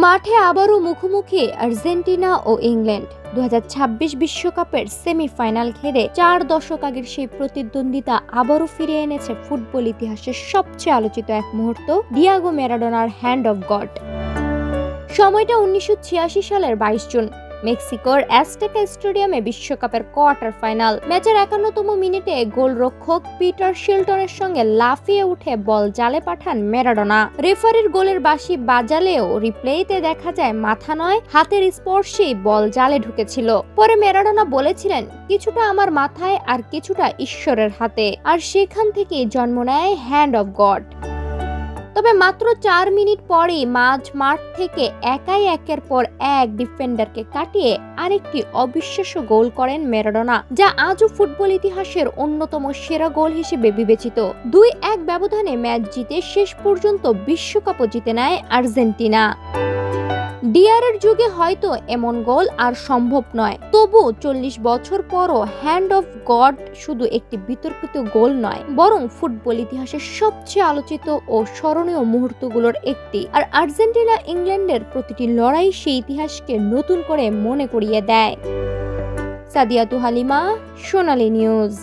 মাঠে আবারও মুখোমুখি আর্জেন্টিনা ও ইংল্যান্ড। 2026 বিশ্বকাপের সেমিফাইনাল ঘিরে 4 দশক আগের সেই প্রতিদ্বন্দ্বিতা আবারও ফিরে এনেছে ফুটবল ইতিহাসের সবচেয়ে আলোচিত এক মুহূর্ত, ডিয়েগো ম্যারাডোনার হ্যান্ড অফ গড। সময়টা 1986 সালের 22 জুন, মেক্সিকোর অ্যাজটেকা স্টেডিয়ামে বিশ্বকাপের কোয়ার্টার ফাইনাল ম্যাচের 51তম মিনিটে গোলরক্ষক পিটার শিলটনের সঙ্গে লাফিয়ে উঠে বল জালে পাঠান ম্যারাডোনা। রেফারির গোলের বাঁশি বাজালেও রিপ্লেতে দেখা যায় মাথা নয়, হাতের স্পর্শেই বল জালে ঢুকেছিল। পরে ম্যারাডোনা বলেছিলেন, কিছুটা আমার মাথায় আর কিছুটা ঈশ্বরের হাতে, আর সেখান থেকেই জন্ম নেয় হ্যান্ড অফ গড। তবে মাত্র 4 মিনিট পরেই মাঠ থেকে একাই একের পর এক ডিফেন্ডারকে কাটিয়ে আরেকটি অবিশ্বাস্য গোল করেন ম্যারাডোনা, যা আজও ফুটবল ইতিহাসের অন্যতম সেরা গোল হিসেবে বিবেচিত। 2-1 ব্যবধানে ম্যাচ জিতে শেষ পর্যন্ত বিশ্বকাপও জিতে নেয় আর্জেন্টিনা। ডিআরের যুগে হয়তো এমন গোল আর সম্ভব নয়, তবু 40 বছর পরও হ্যান্ড অফ গড শুধু একটি বিতর্কিত গোল নয়, বরং ফুটবল ইতিহাসের সবচেয়ে আলোচিত ও স্মরণীয় মুহূর্তগুলোর একটি। আর আর্জেন্টিনা ইংল্যান্ডের প্রতিটি লড়াই সেই ইতিহাসকে নতুন করে মনে করিয়ে দেয়। সাদিয়াতু হালিমা, সোনালী নিউজ।